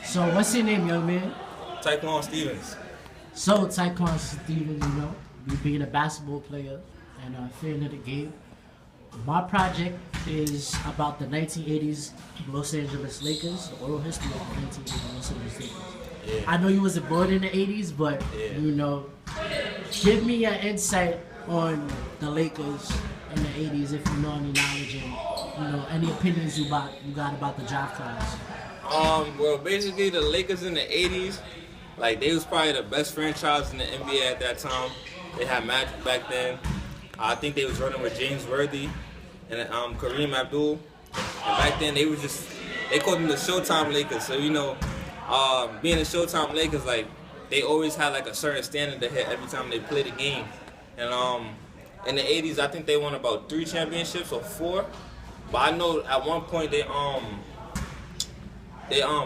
So what's your name, young man? Tyquan Stephans. So Tyquan Stephans, me being a basketball player and a fan of the game. My project is about the 1980s Los Angeles Lakers, the oral history of the 1980s Los Angeles Lakers. Yeah. I know you wasn't born in the 80s, but give me an insight on the Lakers in the 80s if you know any knowledge and any opinions you got about the draft class. Well, basically the Lakers in the 80s, like they was probably the best franchise in the NBA at that time. They had Magic back then. I think they was running with James Worthy and Kareem Abdul. And back then they called them the Showtime Lakers. So being the Showtime Lakers, like they always had like a certain standard to hit every time they played a game. And in the 80s, I think they won about 3 championships or 4. But I know at one point they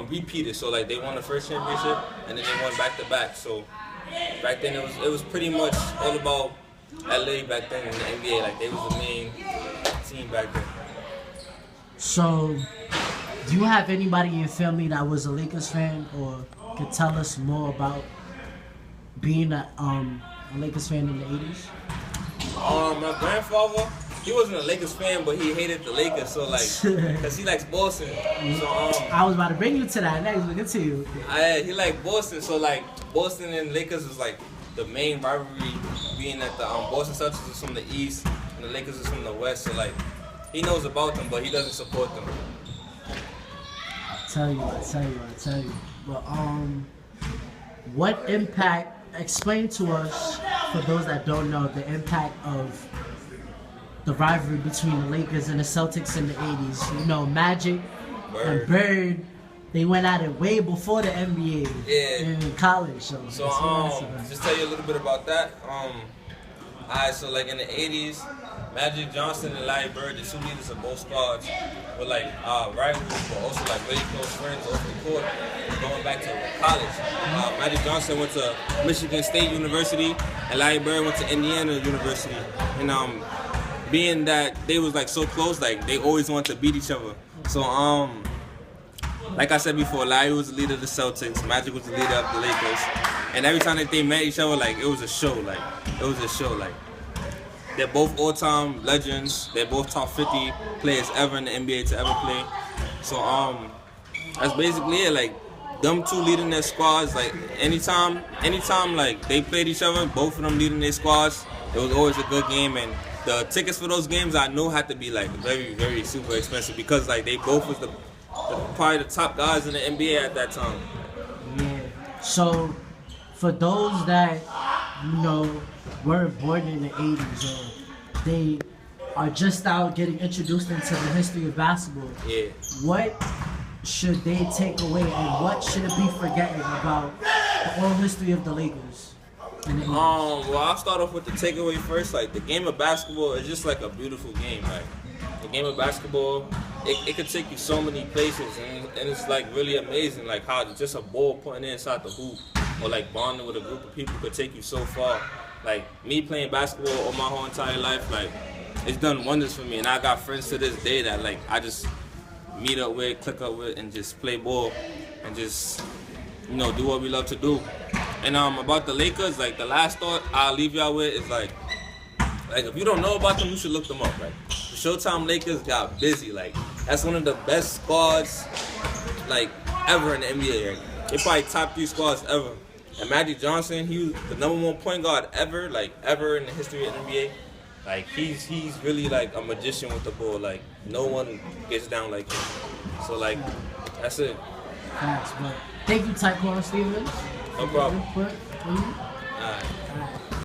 repeated. So like they won the first championship and then they won back to back. So back then it was pretty much all about LA back then in the NBA. Like they was the main team back then. So, do you have anybody in your family that was a Lakers fan, or could tell us more about being a Lakers fan in the 80s? My grandfather, he wasn't a Lakers fan, but he hated the Lakers. So like, cause he likes Boston. So I was about to bring you to that next. Look at you. He liked Boston. So like, Boston and Lakers was like the main rivalry, being that the Boston Celtics is from the East and the Lakers is from the West. So like, he knows about them, but he doesn't support them. I tell you. But what impact? Explain to us, for those that don't know, the impact of the rivalry between the Lakers and the Celtics in the 80s. Magic and Bird, they went at it way before the NBA in college. So just tell you a little bit about that. Alright, so like in the 80s, Magic Johnson and Larry Bird, the 2 leaders of both squads, were like rivals, but also like really close friends off the court, going back to college. Magic Johnson went to Michigan State University, and Larry Bird went to Indiana University. And being that they was like so close, like they always wanted to beat each other. So like I said before, Larry was the leader of the Celtics, Magic was the leader of the Lakers, and every time that they met each other, like it was a show. They're both all-time legends. They're both top 50 players ever in the NBA to ever play. So that's basically it. Like them 2 leading their squads. Like anytime like they played each other, both of them leading their squads, it was always a good game. And the tickets for those games I know had to be like very, very super expensive because like they both was probably the top guys in the NBA at that time. Yeah. So for those that weren't born in the 80s, or they are just out getting introduced into the history of basketball, what should they take away and what should it be forgetting about the oral history of the Lakers in the 80s? Well, I'll start off with the takeaway first. Like the game of basketball is just like a beautiful game. Like the game of basketball, it could take you so many places, and it's like really amazing, like how just a ball pointing inside the hoop or like bonding with a group of people could take you so far. Like me playing basketball all my whole entire life, like it's done wonders for me, and I got friends to this day that like I just meet up with, click up with, and just play ball and just do what we love to do. And about the Lakers, like the last thought I'll leave y'all with is like if you don't know about them, you should look them up. Like the Showtime Lakers got busy. Like that's one of the best squads like ever in the NBA. Like, they probably top 3 squads ever. And Magic Johnson, he was the #1 point guard ever in the history of the NBA. Like he's really like a magician with the ball. Like no one gets down like him. So like that's it. Thanks, but thank you, Tyquan Stephans. No problem. All right.